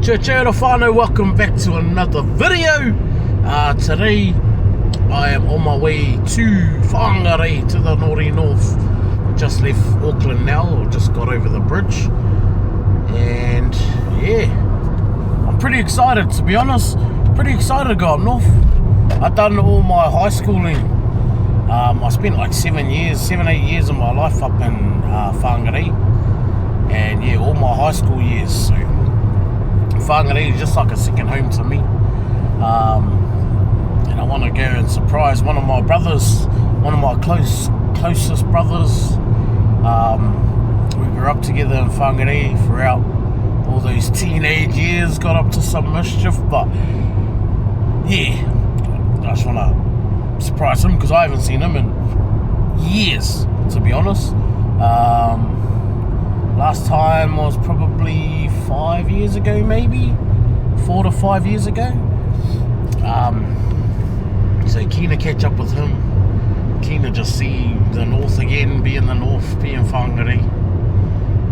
Churchill whānau, welcome back to another video. Today I am on my way to Whangarei, to the North. Just left Auckland now, or just got over the bridge. And yeah, I'm pretty excited, to be honest. Pretty excited to go up north. I've done all my high schooling. I spent like 7, 8 years of my life up in Whangarei. And yeah, all my high school years. So Whangarei is just like a second home to me. And I want to go and surprise one of my brothers, one of my closest brothers. We grew up together in Whangarei throughout all those teenage years, got up to some mischief, but yeah, I just want to surprise him because I haven't seen him in years, to be honest. Last time was probably 5 years ago, maybe 4 to 5 years ago. So keen to catch up with him, keen to just see the north again, be in the north, be in Whangarei.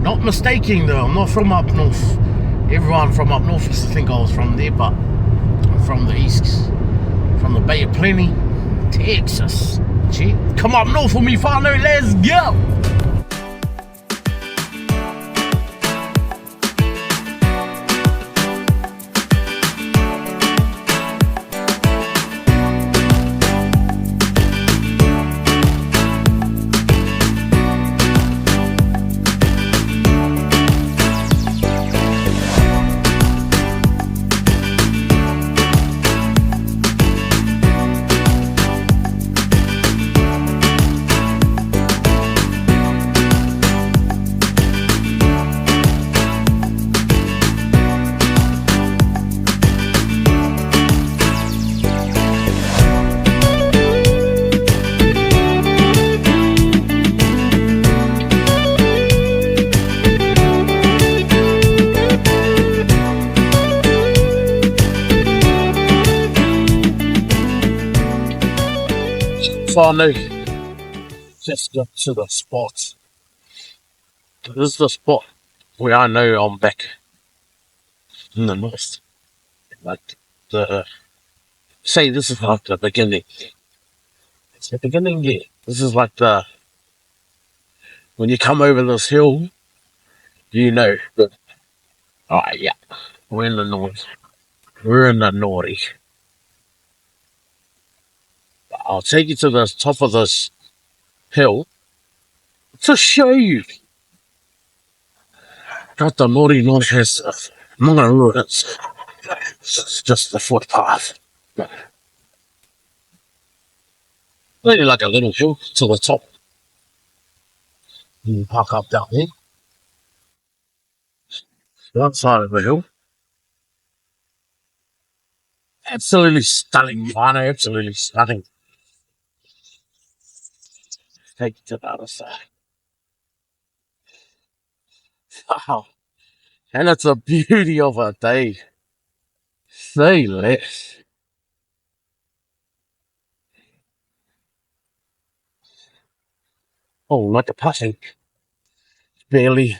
Not mistaking though, I'm not from up north. Everyone from up north used to think I was from there, but I'm from the east, from the Bay of Plenty, Texas. Gee, come up north with me, whānau, let's go! Whānau, just got to the spot. This is the spot where I know I'm back in the north. Like say this is like the beginning. It's the beginning, yeah. This is like when you come over this hill, you know that, alright, yeah, we're in the north. We're in the Nori. I'll take you to the top of this hill to show you that the Nori North has mga ruins. It's just the footpath. Only like a little hill to the top. You can park up down there. One side of the hill. Absolutely stunning, Whanau, absolutely stunning. Take you to the other side. Wow. And it's a beauty of a day. Say less. Oh, like a passing. Barely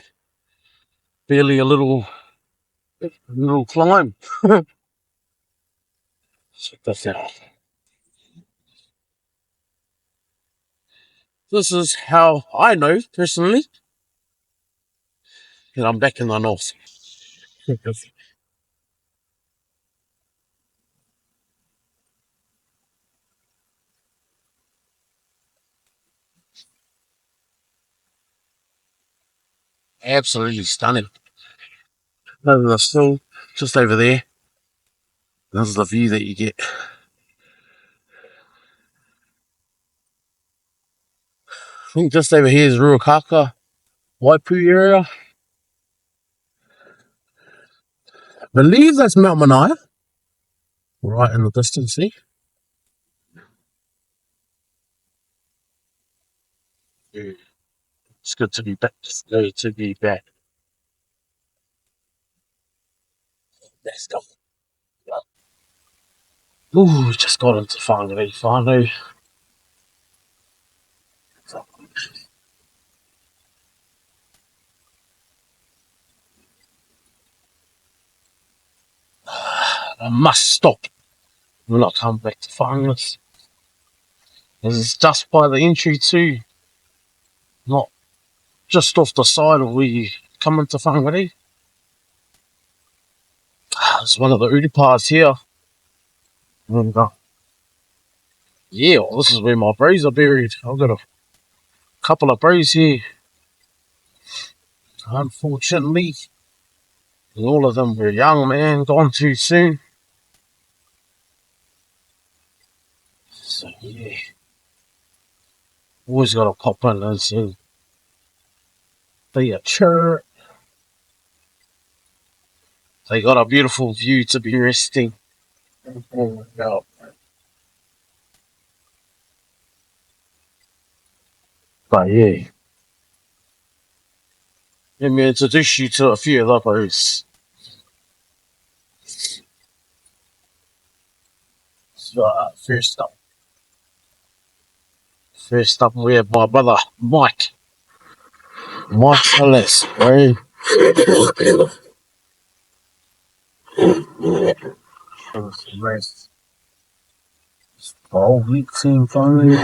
a little climb. Check this out. This is how I know, personally, that I'm back in the north. Absolutely stunning. Over the still, just over there. This is the view that you get. I think just over here is Ruakaka, Waipu area. I believe that's Mount Manaia. Right in the distance there. Yeah. It's good to be back. It's good to be back. Let's go. Ooh, just got into Whangarei. I must stop when I come back to Whangarei. It's just by the entry too, not just off the side of where you come into Whangarei. It's one of the uri parts here. And, yeah, well, this is where my bros are buried. I've got a couple of bros here. Unfortunately, all of them were young, man, gone too soon. So, yeah. Always got to pop in and see. Be a chirp. They got a beautiful view to be resting. But yeah, let me introduce you to a few of the bros. So, first up, we have my brother Mike. Mike Ellis, bro. Rest. All week team finally.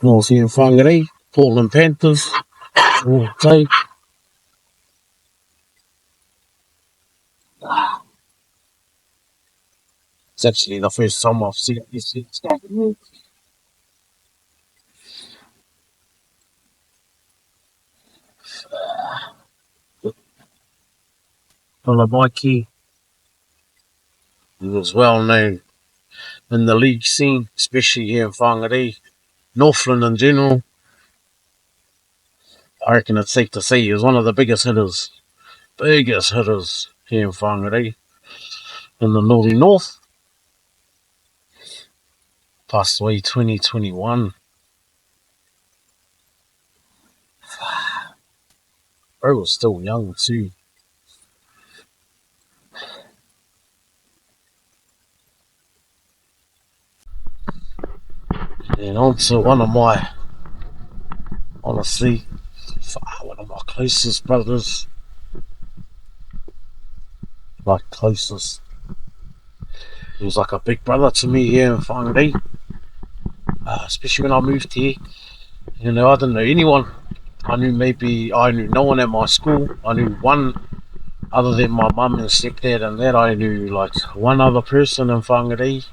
North in Whangarei, Portland Panthers, all day. It's actually the first time I've seen this stuff. Well, Mikey, he was well known in the league scene, especially here in Whangarei, Northland in general. I reckon it's safe to say he was one of the biggest hitters here in Whangarei in the Northern North. Passed away 2021. Bro was still young too. And on to one of my, honestly, one of my closest brothers. My closest. He was like a big brother to me here in Whangarei. Especially when I moved here. You know, I didn't know anyone. I knew no one at my school. I knew one other than my mum and stepdad, and that I knew like one other person in Whangarei.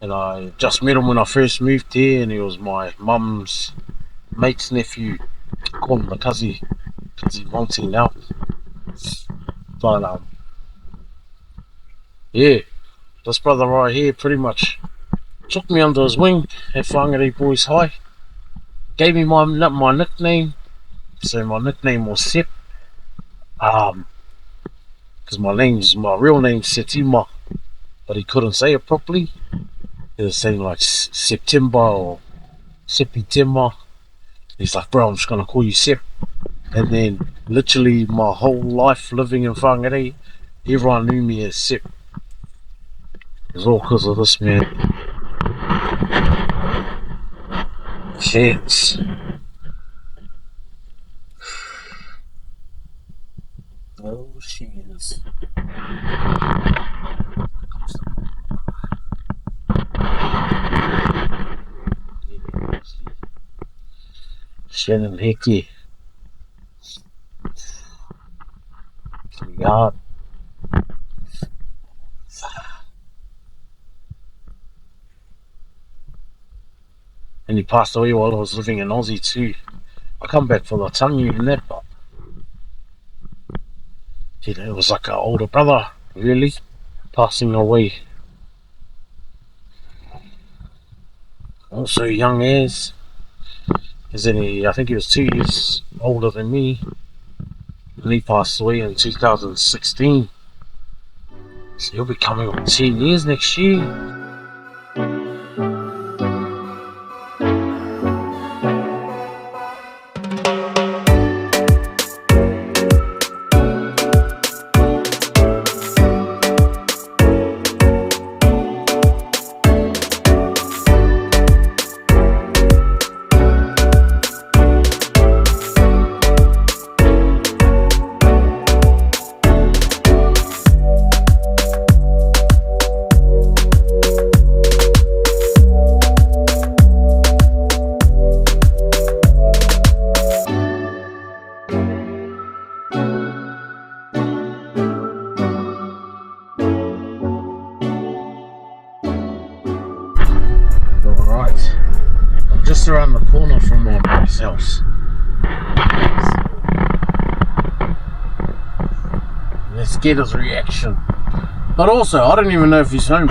And I just met him when I first moved here, and he was my mum's mate's nephew. I call him the Kazi Monty now. But yeah, this brother right here pretty much took me under his wing at Whangarei Boys High. Gave me my nickname. So my nickname was Sep. Because my real name's Setima, but he couldn't say it properly. He was saying like September or September. He's like, bro, I'm just gonna call you Sep. And then literally my whole life living in Whangarei, everyone knew me as Sep. It was all because of this man. Chance. Oh, she is. Shannon Hickey. God. And he passed away while I was living in Aussie too. I come back for the tangi and that, but it was like an older brother, really, passing away. Also young as I think he was 2 years older than me, and he passed away in 2016. So he'll be coming on 10 years next year. just around the corner from my mate's house. Let's get his reaction. But also, I don't even know if he's home.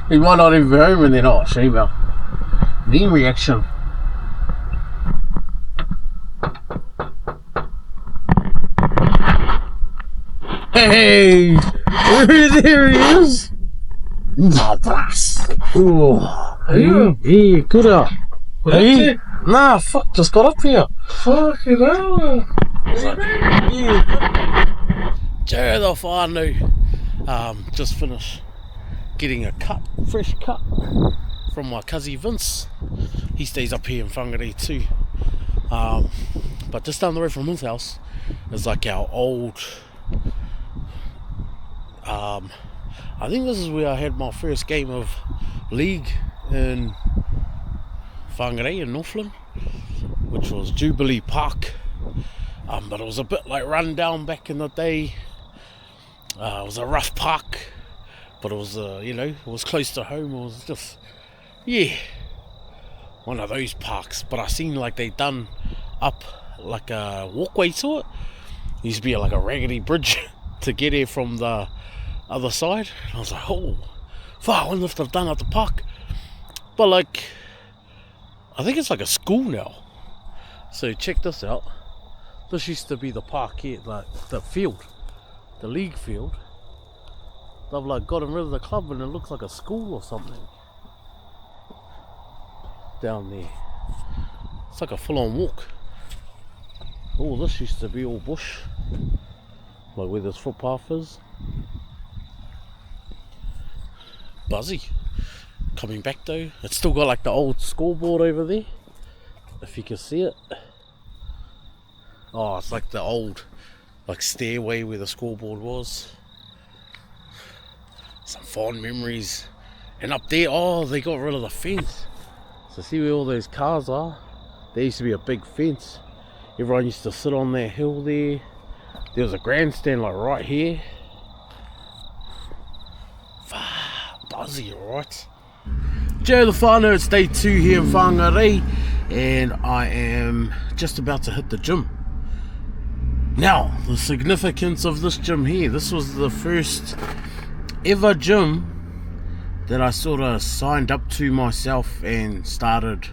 He might not even be home, and then oh, Sheba. The reaction. Hey, there he is. Oh, hey, good up. Hey, nah, fuck, just got up here. Fucking hell. Joe the whānau. Just finished getting a fresh cut from my cousin Vince. He stays up here in Whangarei too. But just down the road from his house is like our old. I think this is where I had my first game of league in Whangarei in Northland, which was Jubilee Park. But it was a bit like run down back in the day. It was a rough park, but it was it was close to home. It was just one of those parks. But I seen like they done up like a walkway to it. It used to be like a raggedy bridge to get here from the other side. And I was like, oh fuck, I wonder if they've done at the park. But like, I think it's like a school now. So check this out. This used to be the park here, like the field, the league field. They've like gotten rid of the club and it looks like a school or something down there. It's like a full-on walk. Oh, this used to be all bush, like where this footpath is. Buzzy. Coming back though, it's still got like the old scoreboard over there, if you can see it. Oh, it's like the old like stairway where the scoreboard was. Some fond memories. And up there, oh, they got rid of the fence. So see where all those cars are? There used to be a big fence. Everyone used to sit on that hill there. There was a grandstand like right here. Buzzy, alright. Joe the whānau, it's day 2 here in Whangarei, and I am just about to hit the gym. Now, the significance of this gym here, this was the first ever gym that I sort of signed up to myself and started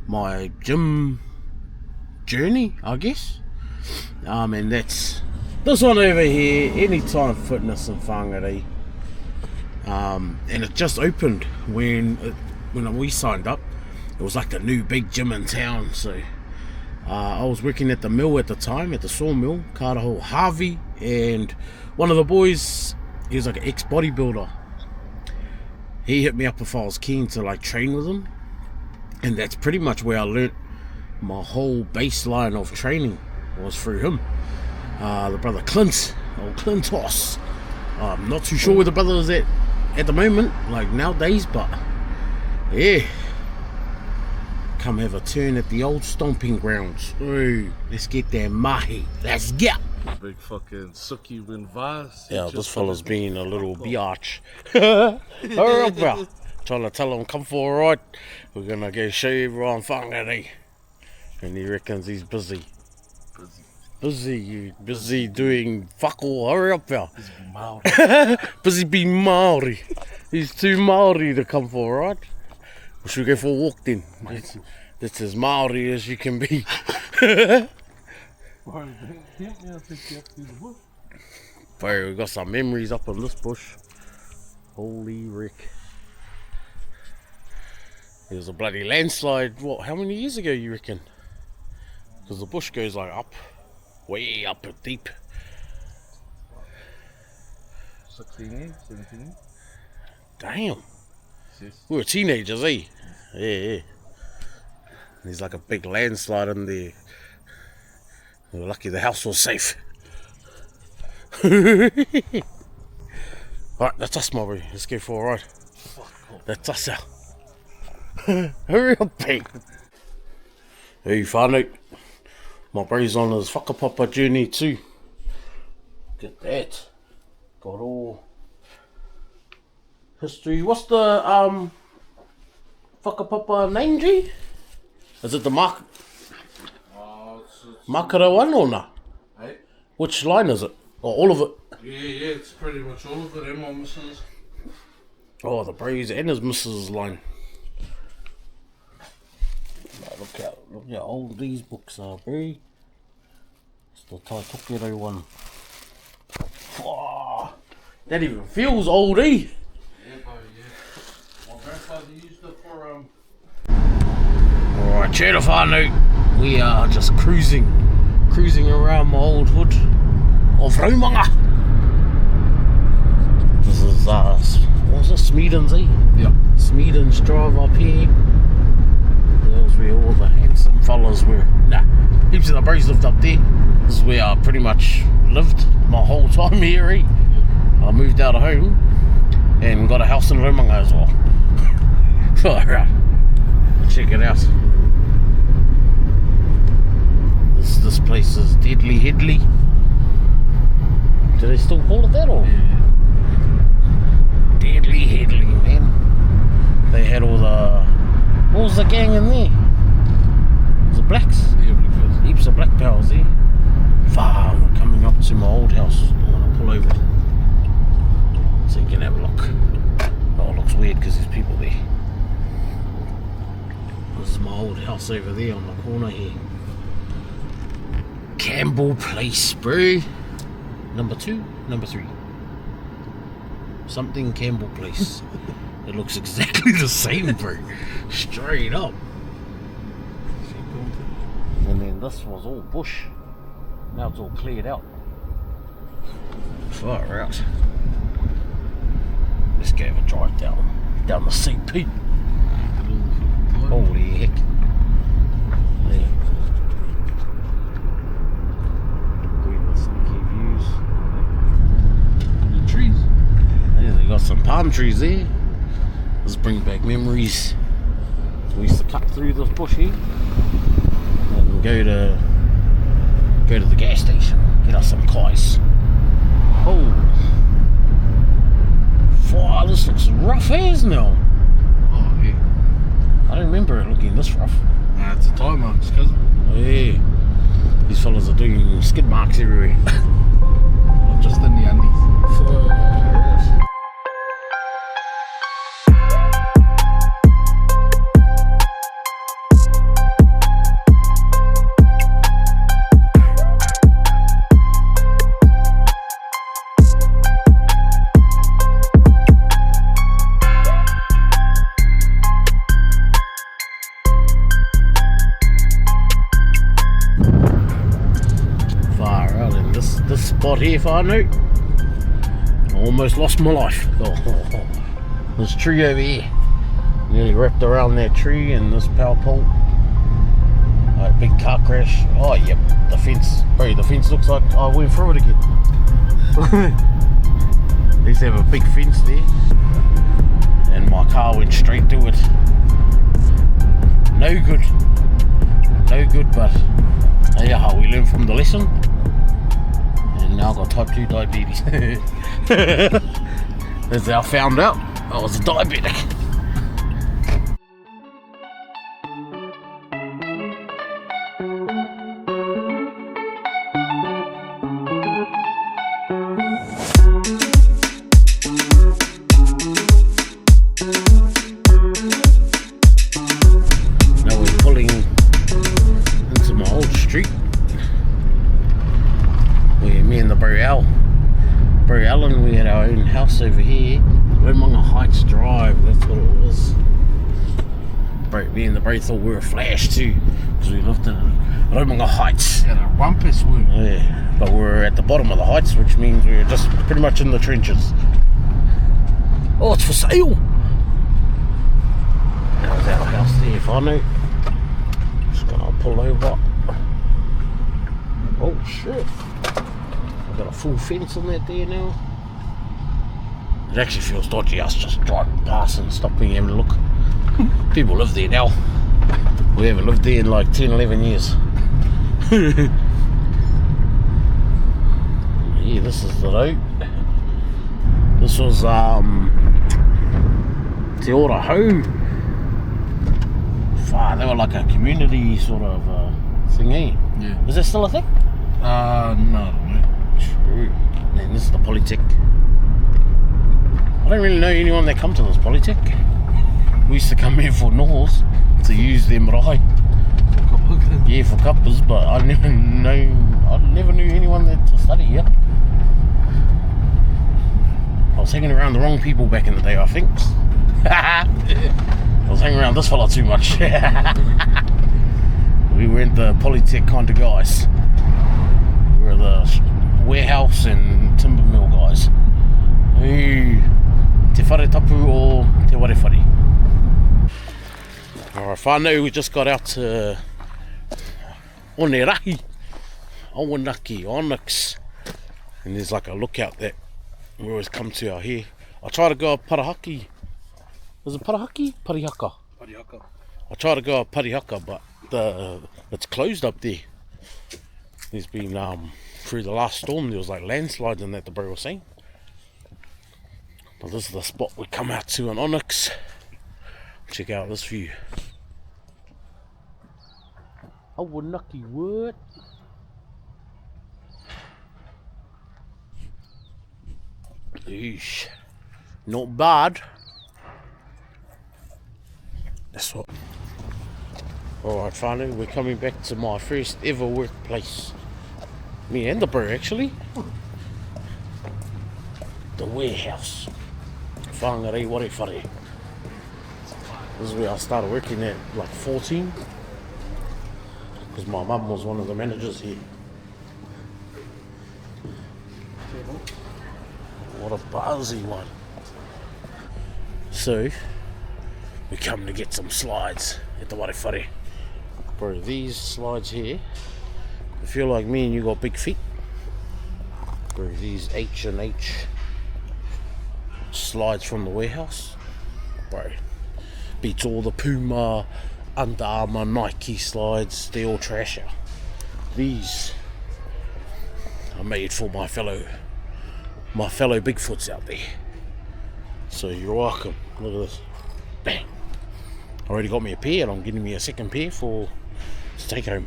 my gym journey, I guess. And that's this one over here, Anytime Fitness in Whangarei. And it just opened when we signed up. It was like the new big gym in town. So I was working at the mill at the time, at the sawmill, Karaho Harvey, and one of the boys, he was like an ex-bodybuilder. He hit me up if I was keen to like train with him, and that's pretty much where I learnt my whole baseline of training was through him. The brother Clint, old Clintos. I'm not too sure where the brother is at the moment, like nowadays, but yeah, come have a turn at the old stomping grounds. Ooh, let's get that mahi. Let's go. Big fucking sucky win vase. Yeah, this fella's being a little biatch. Hurry up, bro. Trying to tell him come for a ride. We're gonna go show everyone Whangarei. And he reckons he's busy. Busy doing fuck all. Hurry up, bro. Busy being Maori. Busy being Maori. He's too Maori to come for a ride. We should go for a walk then. That's as Maori as you can be. Bro, we got some memories up in this bush. Holy Rick. There was a bloody landslide, what, how many years ago you reckon? Because the bush goes like up, way up and deep. 16, 17. Damn. Yes. We were teenagers, eh? Yeah. There's like a big landslide in there. We were lucky the house was safe. Alright, that's us, my bro. Let's go for a ride. That's us out. Hurry up, pig. Hey, whānau. My bro's on his whakapapa journey too. Get that. Got all history. What's the whakapapa name, G? Is it the Makara It's one or not? hey? Which line is it? Or all of it? Yeah, it's pretty much all of it. Them are misses. Oh, the Braves and his Mrs. line. Look how old these books are, bro. It's the Taitokero one. Oh, that even feels old, eh? Yeah, bro, yeah. My grandfather used it for Alright, cheer whānau. We are just cruising around my old hood of Raumanga. This is what was it, Smeedens, eh? Yep. Smeedens drive up here. That was where all the handsome fellas were. Nah, heaps of the bros lived up there. This is where I pretty much lived my whole time here, eh? I moved out of home and got a house in Raumanga as well. Alright, check it out. This place is Deadly Headley. Do they still call it that or? yeah. Deadly Headley, man. They had all the... What was the gang in there? Was it blacks? Yeah, because Heaps of black powers there. Far, we're coming up to my old house. I'm gonna pull over so you can have a look. Oh, it looks weird because there's people there. This is my old house over there on the corner here. Campbell Place, bro. Number 2, number 3. Something Campbell Place. It looks exactly the same, bro. Straight up. And then this was all bush. Now it's all cleared out. Far out. Let's go have a drive down the CP. Holy heck. There. Sneaky views. the trees. Yeah, they got some palm trees there. Let's bring back memories. We used to cut through this bush here and go to the gas station, get us some kais. Oh, wow, this looks rough as now. Oh, yeah. I don't remember it looking this rough. Nah, it's a tie marks, cousin. Oh, yeah, these fellas are doing skid marks everywhere. Just in the undies. Far out in this spot here, far out. I almost lost my life. Oh, this tree over here. Nearly wrapped around that tree and this power pole. Big car crash. Oh, yep, the fence. Bro, the fence looks like I went through it again. They used to have a big fence there. And my car went straight to it. No good. No good, but yeah, we learned from the lesson. And now I've got type 2 diabetes. As I found out, I was a diabetic. Now we're pulling into my old street where me and the bro Alan, we had our own house over here. Raumanga Heights Drive, that's what it was. Bro, me and the bro thought we were flash too, because we lived in Raumanga Heights. Yeah, a rumpus wound. Yeah, but we were at the bottom of the heights, which means we were just pretty much in the trenches. Oh, it's for sale! That was our house there, if I know. Just gonna pull over. Oh shit. I've got a full fence on that there now. It actually feels dodgy, us just driving past and stopping having a look. People live there now. We haven't lived there in like 10, 11 years. Yeah, this is the road. This was Te Ora Hou They were like a community sort of thing, eh? Yeah. Is that still a thing? No, I don't know. True. Man, this is the Polytech. I don't really know anyone that come to this Polytech. We used to come here for North to use their marae. Yeah, for couples, but I never knew anyone that to study here. I was hanging around the wrong people back in the day, I think. I was hanging around this fella too much. We weren't the Polytech kind of guys. We were the warehouse and timber mill guys. Ooh, te whare tapu o te warewhare. Alright, whānau, we just got out to Whangarei, Awanaki, Onyx, and there's like a lookout that we always come to out here. I try to go up Parahaki. Is it Parahaki? Parihaka. Parihaka. I try to go up Parihaka, but it's closed up there. There's been through the last storm there was like landslides and that the bro was saying. But this is the spot we come out to in Onyx. Check out this view. Awanaki, what? Eesh. Not bad. That's what. Alright, finally, we're coming back to my first ever workplace. Me and the bro, actually. The warehouse. Whangarei Warewhare. This is where I started working at like 14. Because my mum was one of the managers here. What a buzzy one. So, we come to get some slides at the Warewhare. Bro, these slides here, if you're like me and you got big feet, bro, these H&H slides from the warehouse, bro, beats all the Puma, Under Armour, Nike slides. They're all trash out. These are made for my fellow Bigfoots out there. So you're welcome. Look at this. Bang. I already got me a pair and I'm getting me a second pair to take home.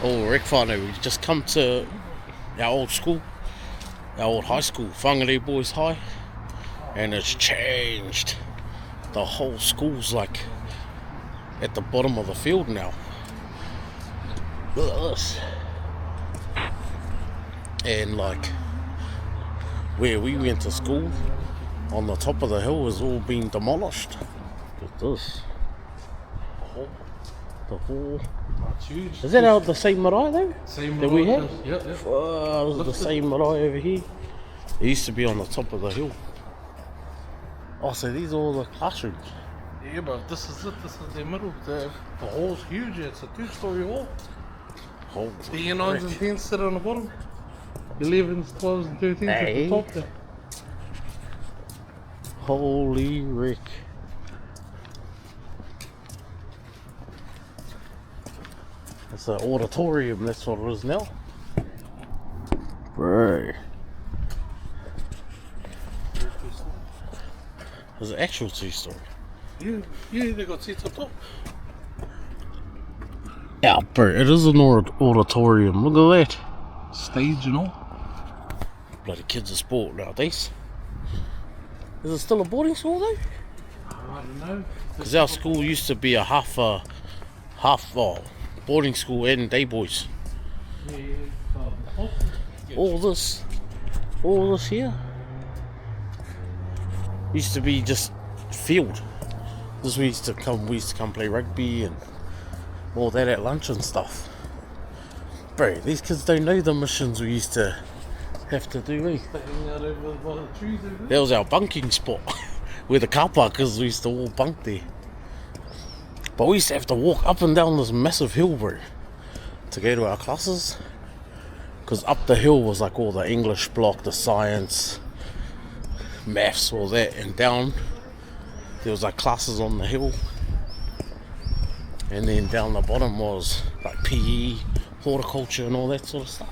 Oh, Rick whānau, we just come to our old school, our old high school, Whangarei Boys High, and it's changed. The whole school's like at the bottom of the field now. Look at this. And like where we went to school on the top of the hill has all been demolished. Look at this. The whole. That's huge. Is that the same marae though? Same that we marae, had? Yep. This is the same marae over here. It used to be on the top of the hill. Oh, so these are all the classrooms. Yeah, but this is it. This is the middle. The hall's huge. It's a 2-story hall. Holy The year 9s and 10s sit on the bottom. 11s, 12s and 13s at the top there. Holy Rick. It's an auditorium, that's what it is now. Bro. There's an actual 2-story. Yeah, they got seats up top. Yeah, bro, it is an auditorium. Look at that. Stage and all. Bloody kids are sport nowadays. Is it still a boarding school though? I don't know. Because our school used to be a half boarding school and day boys. All this here used to be just field. This is where we used to come play rugby and all that at lunch and stuff. Bro, these kids don't know the missions we used to have to do, eh? That was our bunking spot where the car park is. We used to all bunk there. But we used to have to walk up and down this massive hill, bro, to go to our classes. Because up the hill was like all the English block, the science, maths, all that. And down, there was like classes on the hill. And then down the bottom was like PE, horticulture and all that sort of stuff.